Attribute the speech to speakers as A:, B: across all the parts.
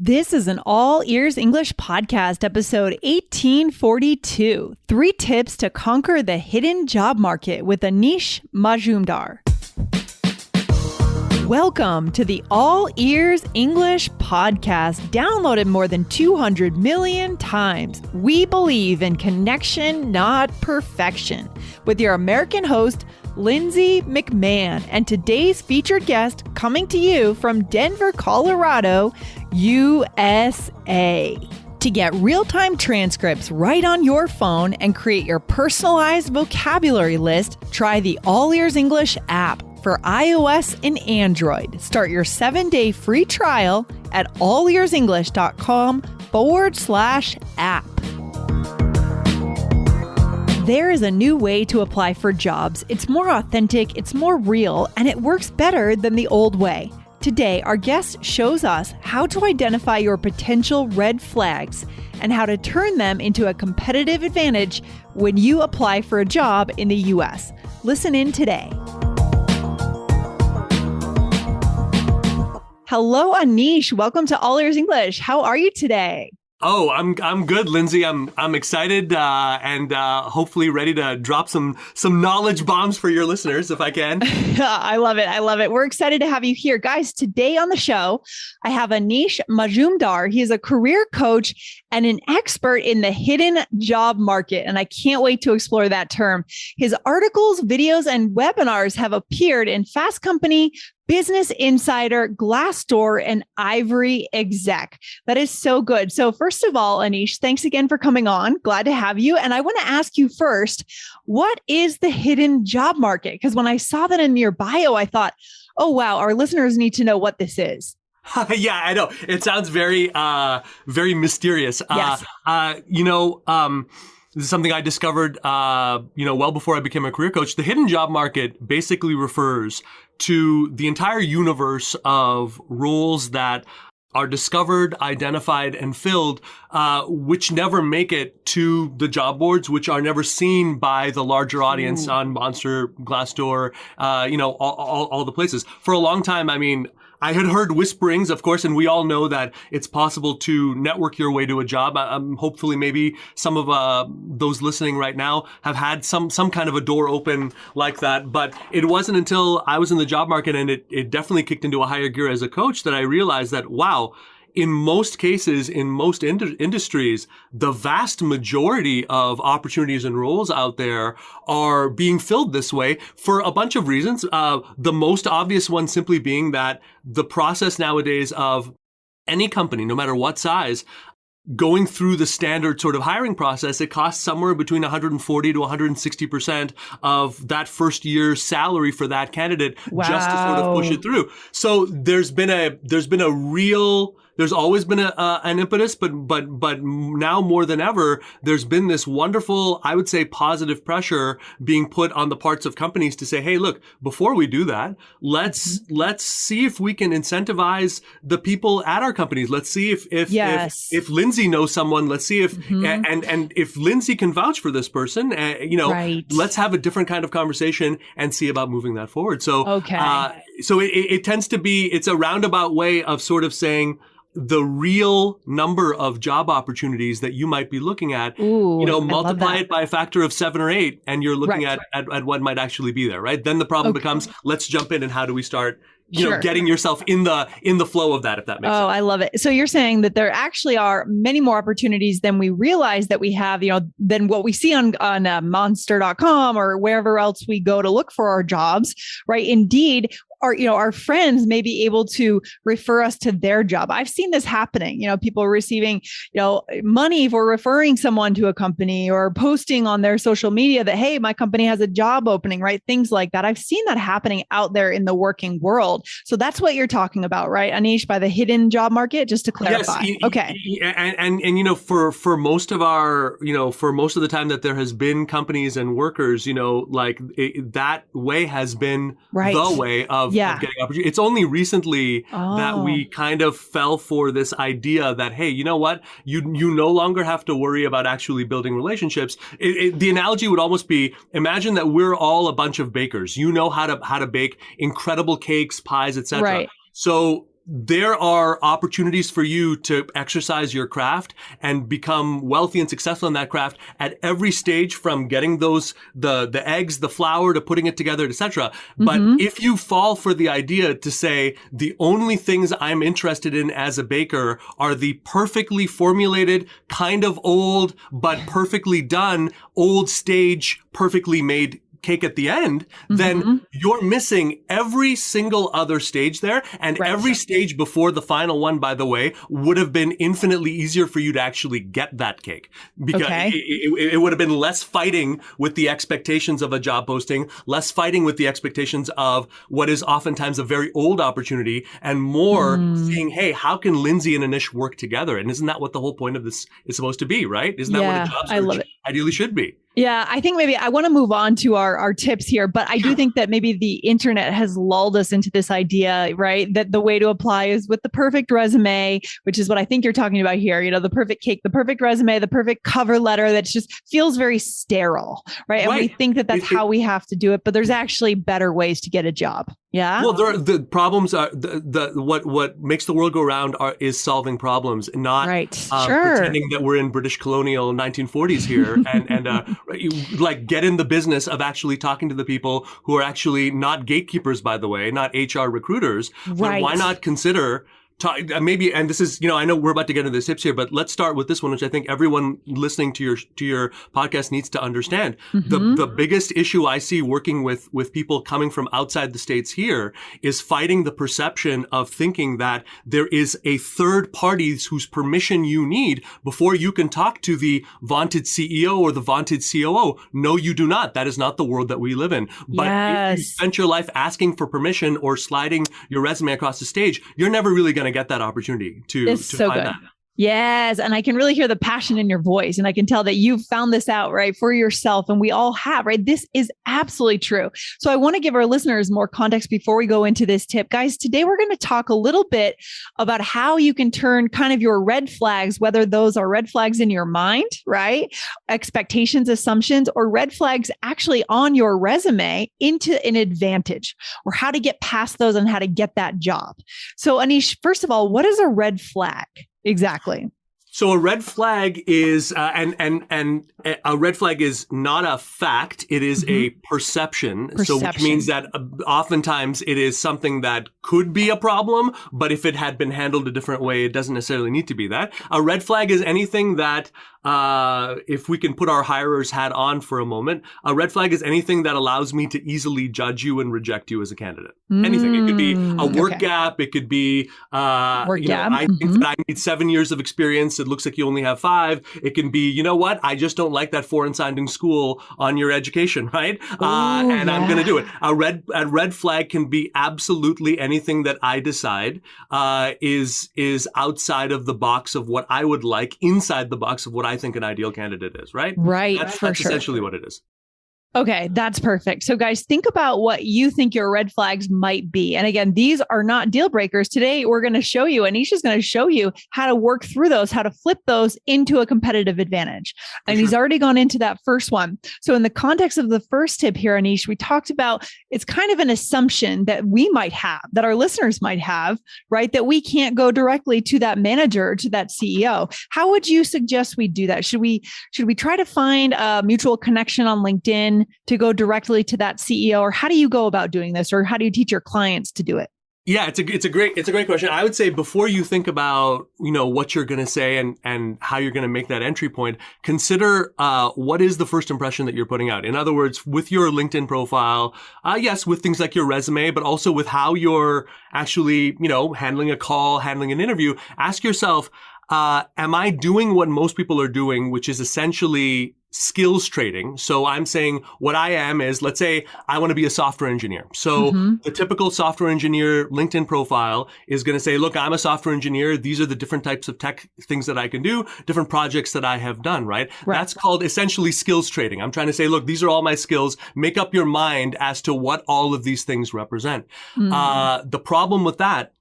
A: This is an All Ears English podcast, episode 1842. 3 tips to conquer the hidden job market with Anish Majumdar. Welcome to the All Ears English podcast, downloaded more than 200 million times. We believe in connection, not perfection. With your American host, Lindsay McMahon, and today's featured guest coming to you from Denver, Colorado, USA. To get real-time transcripts right on your phone and create your personalized vocabulary list, try the All Ears English app for iOS and Android. Start your 7-day free trial at allearsenglish.com/app. There is a new way to apply for jobs. It's more authentic, it's more real, and it works better than the old way. Today, our guest shows us how to identify your potential red flags and how to turn them into a competitive advantage when you apply for a job in the U.S. Listen in today. Hello, Anish. Welcome to All Ears English. How are you today?
B: Oh, I'm good, Lindsay. I'm excited and hopefully ready to drop some knowledge bombs for your listeners if I can.
A: I love it. I love it. We're excited to have you here. Guys, today on the show, I have Anish Majumdar. He is a career coach and an expert in the hidden job market, and I can't wait to explore that term. His articles, videos, and webinars have appeared in Fast Company, Business Insider, Glassdoor, and Ivory Exec. That is so good. So first of all, Anish, thanks again for coming on. Glad to have you. And I want to ask you first, what is the hidden job market? Because when I saw that in your bio, I thought, oh, wow, our listeners need to know what this is.
B: Yeah, I know. It sounds very mysterious.
A: Yes.
B: This is something I discovered, well before I became a career coach. The hidden job market basically refers to the entire universe of roles that are discovered, identified, and filled, which never make it to the job boards, which are never seen by the larger audience on Monster, Glassdoor, all the places. For a long time, I had heard whisperings, of course, and we all know that it's possible to network your way to a job. Hopefully, maybe some of those listening right now have had some kind of a door open like that. But it wasn't until I was in the job market and it definitely kicked into a higher gear as a coach that I realized that, wow, in most cases, in most industries, the vast majority of opportunities and roles out there are being filled this way for a bunch of reasons. The most obvious one simply being that the process nowadays of any company, no matter what size, going through the standard sort of hiring process, it costs somewhere between 140 to 160% of that first year's salary for that candidate.
A: Wow.
B: Just to sort of push it through. So there's always been an impetus, but now more than ever, there's been this wonderful, I would say, positive pressure being put on the parts of companies to say, hey, look, before we do that, let's see if we can incentivize the people at our companies. Let's see if Lindsay knows someone. Let's see if and if Lindsay can vouch for this person. Right. Let's have a different kind of conversation and see about moving that forward. So it tends to be, it's a roundabout way of sort of saying, the real number of job opportunities that you might be looking at, multiply it by a factor of 7 or 8, and you're looking at what might actually be there, right? Then the problem becomes, let's jump in and how do we start, getting yourself in the flow of that, if that makes sense.
A: Oh, I love it. So you're saying that there actually are many more opportunities than we realize that we have, than what we see on monster.com or wherever else we go to look for our jobs, right? Indeed, our friends may be able to refer us to their job. I've seen this happening, people receiving, money for referring someone to a company or posting on their social media that, hey, my company has a job opening, right? Things like that. I've seen that happening out there in the working world. So that's what you're talking about, right, Anish, by the hidden job market, just to clarify.
B: Yes,
A: okay.
B: And for most of our, for most of the time that there has been companies and workers, that way has been the way of getting opportunity. It's only recently that we kind of fell for this idea that, hey, you know what? You no longer have to worry about actually building relationships. The analogy would almost be, imagine that we're all a bunch of bakers. You know how to bake incredible cakes, pies, etc.
A: Right.
B: So there are opportunities for you to exercise your craft and become wealthy and successful in that craft at every stage, from getting the eggs, the flour, to putting it together, etc. But if you fall for the idea to say the only things I'm interested in as a baker are the perfectly formulated, kind of old, but perfectly done, old stage, perfectly made cake at the end, then you're missing every single other stage there. And every stage before the final one, by the way, would have been infinitely easier for you to actually get that cake, because it would have been less fighting with the expectations of a job posting, less fighting with the expectations of what is oftentimes a very old opportunity, and more seeing, hey, how can Lindsay and Anish work together? And isn't that what the whole point of this is supposed to be, right? Isn't that what a job search ideally should be?
A: Yeah, I think maybe I want to move on to our tips here, but I do think that maybe the internet has lulled us into this idea, right? That the way to apply is with the perfect resume, which is what I think you're talking about here. You know, the perfect cake, the perfect resume, the perfect cover letter that just feels very sterile, right? And we think that that's how we have to do it, but there's actually better ways to get a job. Yeah.
B: Well, the problems are what makes the world go round is solving problems, not pretending that we're in British colonial 1940s here and like get in the business of actually talking to the people who are actually not gatekeepers, by the way, not HR recruiters. But why not consider maybe, and this is, I know we're about to get into the tips here, but let's start with this one, which I think everyone listening to your podcast needs to understand. The biggest issue I see working with people coming from outside the States here is fighting the perception of thinking that there is a third party whose permission you need before you can talk to the vaunted CEO or the vaunted COO. No, you do not. That is not the world that we live in. But if you spent your life asking for permission or sliding your resume across the stage, you're never really going to get that opportunity to find that.
A: Yes. And I can really hear the passion in your voice. And I can tell that you've found this out, right, for yourself. And we all have, right? This is absolutely true. So I want to give our listeners more context before we go into this tip. Guys, today we're going to talk a little bit about how you can turn kind of your red flags, whether those are red flags in your mind, right? Expectations, assumptions, or red flags actually on your resume into an advantage, or how to get past those and how to get that job. So Anish, first of all, what is a red flag? Exactly.
B: So a red flag is, and a red flag is not a fact. It is a perception. So which means that oftentimes it is something that could be a problem, but if it had been handled a different way, it doesn't necessarily need to be that. A red flag is anything that, if we can put our hirer's hat on for a moment, a red flag is anything that allows me to easily judge you and reject you as a candidate. Anything. It could be a work gap. It could be, I think that I need 7 years of experience. It looks like you only have 5. It can be, you know what? I just don't like that foreign sounding school on your education, right? I'm going to do it. A red flag can be absolutely anything that I decide is outside of the box of what I would like, inside the box of what I think an ideal candidate is, right?
A: Right.
B: That's essentially what it is.
A: Okay, that's perfect. So guys, think about what you think your red flags might be. And again, these are not deal breakers. Today, we're going to show you, Anish is going to show you how to work through those, how to flip those into a competitive advantage. And he's already gone into that first one. So in the context of the first tip here, Anish, we talked about, it's kind of an assumption that we might have, that our listeners might have, right? That we can't go directly to that manager, to that CEO. How would you suggest we do that? Should we try to find a mutual connection on LinkedIn to go directly to that CEO, or how do you go about doing this, or how do you teach your clients to do it?
B: Yeah, it's a great question. I would say before you think about, what you're going to say and how you're going to make that entry point, consider what is the first impression that you're putting out. In other words, with your LinkedIn profile, yes, with things like your resume, but also with how you're actually, handling a call, handling an interview. Ask yourself, am I doing what most people are doing, which is essentially skills trading? So I'm saying what I am is, let's say I want to be a software engineer. So the typical software engineer LinkedIn profile is going to say, look, I'm a software engineer. These are the different types of tech things that I can do, different projects that I have done, right? That's called essentially skills trading. I'm trying to say, look, these are all my skills. Make up your mind as to what all of these things represent. The problem with that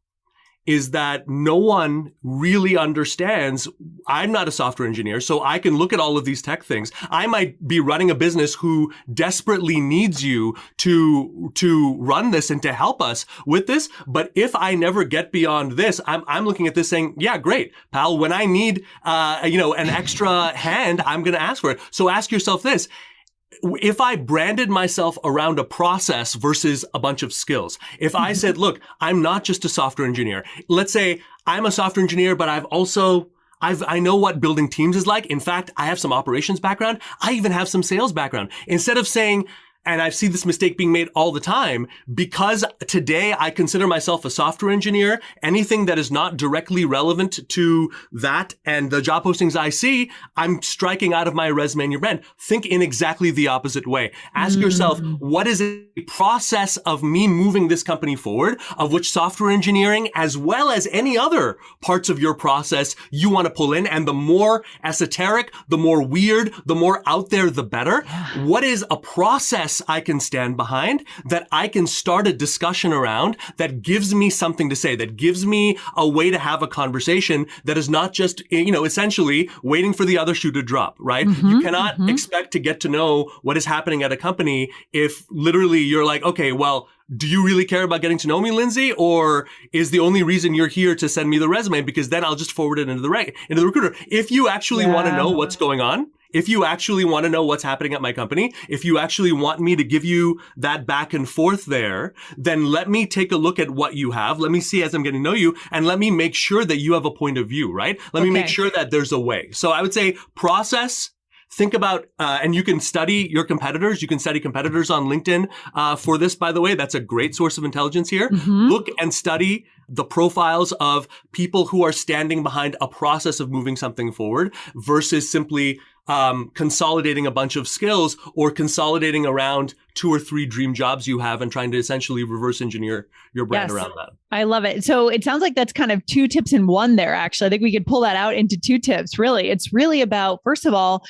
B: is that no one really understands. I'm not a software engineer, so I can look at all of these tech things. I might be running a business who desperately needs you to run this and to help us with this. But if I never get beyond this, I'm looking at this saying, yeah, great, pal, when I need, an extra hand, I'm going to ask for it. So ask yourself this. If I branded myself around a process versus a bunch of skills, if I said, look, I'm not just a software engineer. Let's say I'm a software engineer, but I know what building teams is like. In fact, I have some operations background. I even have some sales background. Instead of saying, and I see this mistake being made all the time, because today I consider myself a software engineer, anything that is not directly relevant to that and the job postings I see, I'm striking out of my resume and your brand. Think in exactly the opposite way. Ask yourself, what is a process of me moving this company forward, of which software engineering, as well as any other parts of your process you want to pull in? And the more esoteric, the more weird, the more out there, the better. What is a process I can stand behind, that I can start a discussion around, that gives me something to say, that gives me a way to have a conversation that is not just, essentially waiting for the other shoe to drop, right? You cannot expect to get to know what is happening at a company if literally you're like, okay, well, do you really care about getting to know me, Lindsay? Or is the only reason you're here to send me the resume? Because then I'll just forward it into the recruiter. If you actually want to know what's going on, if you actually want to know what's happening at my company, if you actually want me to give you that back and forth there, then let me take a look at what you have. Let me see as I'm getting to know you, and let me make sure that you have a point of view, right? Let me make sure that there's a way. So I would say process. Think about, and you can study your competitors. You can study competitors on LinkedIn for this, by the way. That's a great source of intelligence here. Look and study the profiles of people who are standing behind a process of moving something forward versus simply consolidating a bunch of skills or consolidating around 2 or 3 dream jobs you have and trying to essentially reverse engineer your brand around that.
A: I love it. So it sounds like that's kind of 2 tips in one there, actually. I think we could pull that out into 2 tips, really. It's really about, first of all,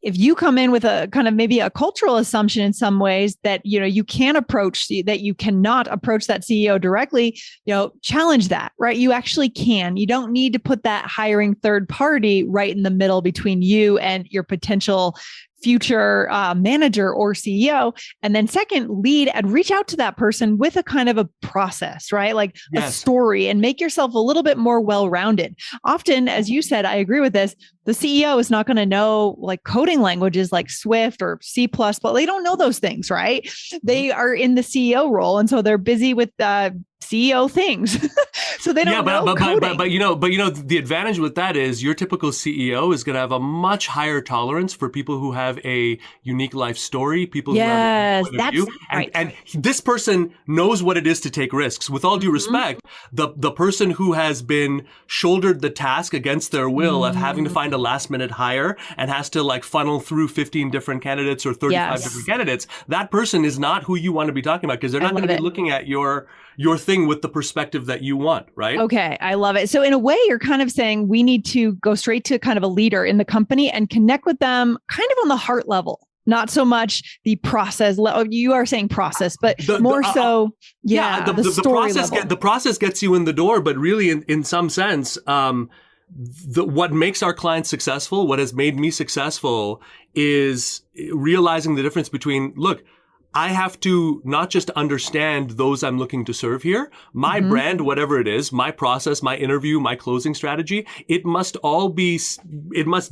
A: if you come in with a kind of maybe a cultural assumption in some ways that, you can approach, that you cannot approach that CEO directly, challenge that, right? You actually can. You don't need to put that hiring third party right in the middle between you and your potential future manager or CEO. And then second, lead and reach out to that person with a kind of a process, right? Like a story, and make yourself a little bit more well-rounded. Often, as you said, I agree with this, the CEO is not going to know like coding languages like Swift or C++, but they don't know those things, right? They are in the CEO role. And so they're busy with CEO things. So they don't know coding.
B: But the advantage with that is your typical CEO is going to have a much higher tolerance for people who have a unique life story, people who have a point of view. And this person knows what it is to take risks. With all due respect, the person who has been shouldered the task against their will of having to find a last minute hire and has to like funnel through 15 different candidates or 35 different candidates, that person is not who you want to be talking about, because they're not going to be looking at your thing with the perspective that you want, right?
A: Okay, I love it. So in a way, you're kind of saying we need to go straight to kind of a leader in the company and connect with them kind of on the heart level. Not so much the process. You are saying process, but the story level.
B: The process gets you in the door, but really in some sense, what makes our clients successful, what has made me successful, is realizing the difference between, look, I have to not just understand those I'm looking to serve here, my brand, whatever it is, my process, my interview, my closing strategy, it must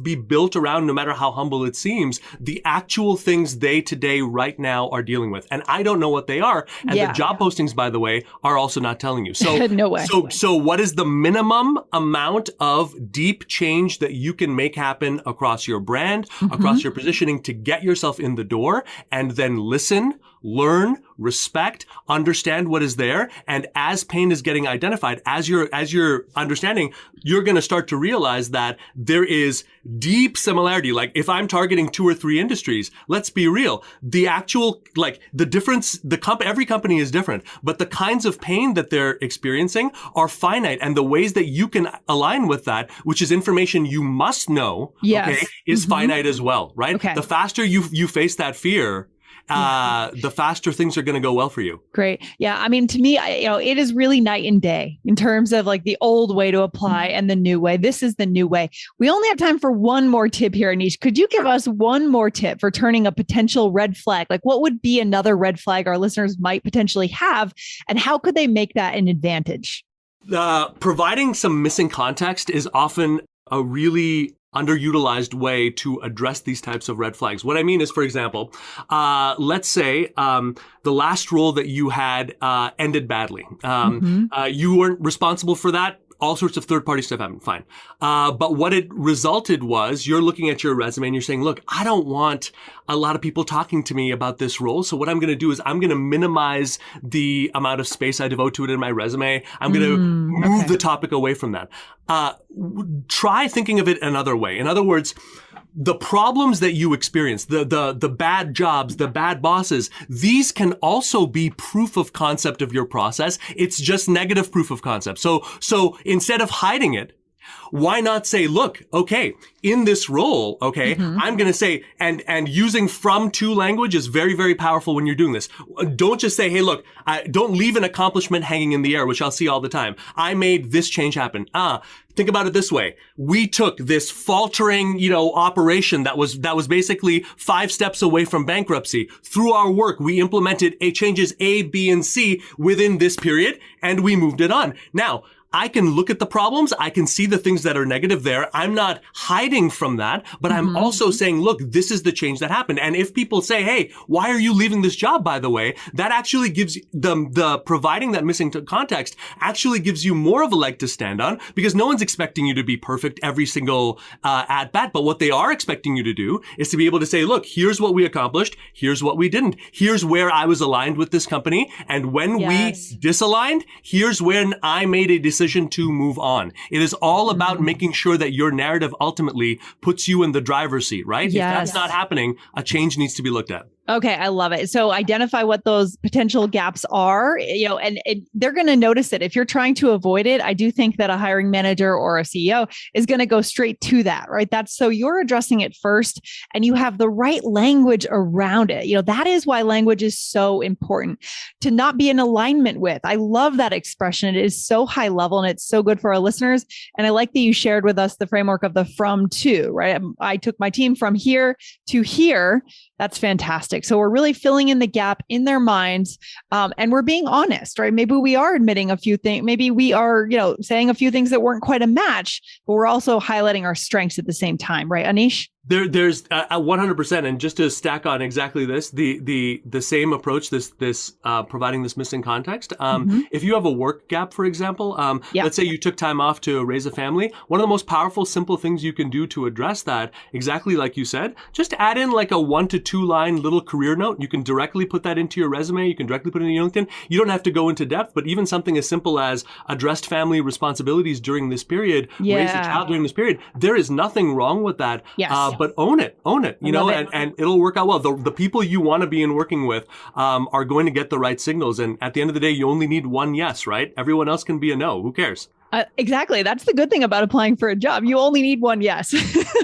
B: be built around, no matter how humble it seems, the actual things they today right now are dealing with. And I don't know what they are. And the job postings, by the way, are also not telling you. So
A: no way.
B: So what is the minimum amount of deep change that you can make happen across your brand, across your positioning, to get yourself in the door, and then listen, learn, respect, understand what is there. And as pain is getting identified, as you're understanding, you're going to start to realize that there is deep similarity. Like if I'm targeting 2 or 3 industries, let's be real. The actual, like the difference, every company is different, but the kinds of pain that they're experiencing are finite. And the ways that you can align with that, which is information you must know, is finite as well, right? Okay. The faster you face that fear, the faster things are going to go well for you.
A: Great. Yeah. I mean, to me, it is really night and day in terms of like the old way to apply and the new way. This is the new way. We only have time for one more tip here, Anish. Could you give us one more tip for turning a potential red flag? Like what would be another red flag our listeners might potentially have, and how could they make that an advantage?
B: Providing some missing context is often a really underutilized way to address these types of red flags. What I mean is, for example, let's say the last role that you had ended badly. You weren't responsible for that. All sorts of third-party stuff happened. Fine. But what it resulted was you're looking at your resume and you're saying, look, I don't want a lot of people talking to me about this role. So what I'm going to do is I'm going to minimize the amount of space I devote to it in my resume. I'm going to move the topic away from that. Try thinking of it another way. In other words, the problems that you experience, the bad jobs, the bad bosses, these can also be proof of concept of your process. It's just negative proof of concept. So instead of hiding it, why not say, look, okay, in this role, okay, I'm going to say, and using from to language is very, very powerful when you're doing this. Don't just say, hey, look, don't leave an accomplishment hanging in the air, which I'll see all the time. I made this change happen. Think about it this way. We took this faltering, operation that was basically 5 steps away from bankruptcy. Through our work, we implemented changes A, B, and C within this period, and we moved it on. Now, I can look at the problems. I can see the things that are negative there. I'm not hiding from that, but I'm also saying, look, this is the change that happened. And if people say, hey, why are you leaving this job, by the way, that actually gives the providing that missing context actually gives you more of a leg to stand on, because no one's expecting you to be perfect every single at bat. But what they are expecting you to do is to be able to say, look, here's what we accomplished. Here's what we didn't. Here's where I was aligned with this company. And when we disaligned, here's when I made a decision to move on. It is all about making sure that your narrative ultimately puts you in the driver's seat, right? If that's not happening, a change needs to be looked at.
A: Okay, I love it. So identify what those potential gaps are, and they're going to notice it. If you're trying to avoid it, I do think that a hiring manager or a CEO is going to go straight to that, right? So you're addressing it first and you have the right language around it. That is why language is so important to not be in alignment with. I love that expression. It is so high level and it's so good for our listeners. And I like that you shared with us the framework of the from to, right? I took my team from here to here. That's fantastic. So we're really filling in the gap in their minds, and we're being honest, right? Maybe we are admitting a few things. Maybe we are, saying a few things that weren't quite a match, but we're also highlighting our strengths at the same time, right, Anish?
B: There's 100%, and just to stack on exactly this, the same approach, this providing this missing context. If you have a work gap, for example, let's say you took time off to raise a family, one of the most powerful, simple things you can do to address that, exactly like you said, just add in like a 1 to 2 line little career note. You can directly put that into your resume. You can directly put it in your LinkedIn. You don't have to go into depth, but even something as simple as addressed family responsibilities during this period, raised a child during this period. There is nothing wrong with that. But own it, and it'll work out well. The people you want to be in working with are going to get the right signals. And at the end of the day, you only need one yes, right? Everyone else can be a no. Who cares?
A: Exactly. That's the good thing about applying for a job. You only need one yes.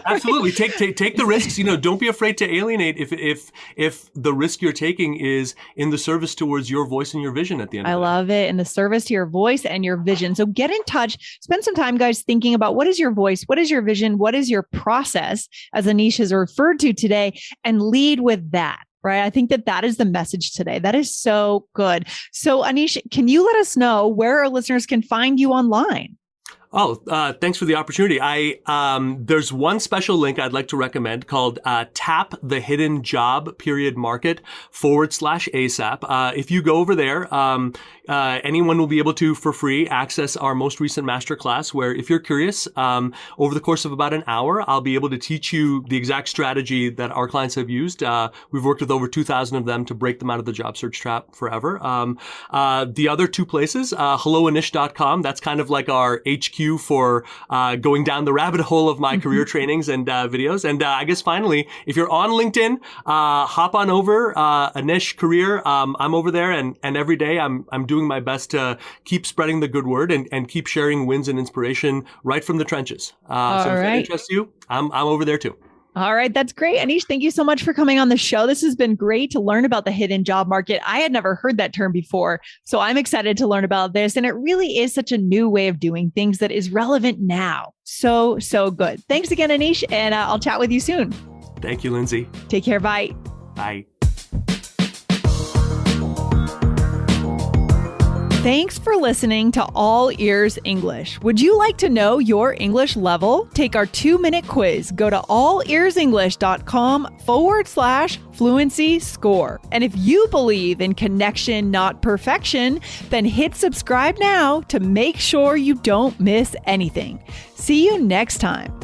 B: Absolutely. Take the risks. Don't be afraid to alienate if the risk you're taking is in the service towards your voice and your vision at the end of the day.
A: I love it. In the service to your voice and your vision. So get in touch. Spend some time, guys, thinking about what is your voice? What is your vision? What is your process, as Anish has referred to today, and lead with that. Right. I think that is the message today. That is so good. So Anish, can you let us know where our listeners can find you online?
B: Oh, thanks for the opportunity. There's one special link I'd like to recommend called Tap the Hidden Job Market /ASAP. If you go over there, anyone will be able to, for free, access our most recent masterclass, where if you're curious, over the course of about an hour, I'll be able to teach you the exact strategy that our clients have used. We've worked with over 2,000 of them to break them out of the job search trap forever. The other 2 places, helloanish.com, that's kind of like our HQ for going down the rabbit hole of my career trainings and videos. And I guess finally, if you're on LinkedIn, hop on over, Anish Career. I'm over there, and every day I'm doing my best to keep spreading the good word and keep sharing wins and inspiration right from the trenches. So if that interests you, I'm over there too.
A: All right. That's great. Anish, thank you so much for coming on the show. This has been great to learn about the hidden job market. I had never heard that term before. So I'm excited to learn about this. And it really is such a new way of doing things that is relevant now. So good. Thanks again, Anish. And I'll chat with you soon.
B: Thank you, Lindsay.
A: Take care. Bye.
B: Bye.
A: Thanks for listening to All Ears English. Would you like to know your English level? Take our 2-minute quiz. Go to allearsenglish.com/fluency score. And if you believe in connection, not perfection, then hit subscribe now to make sure you don't miss anything. See you next time.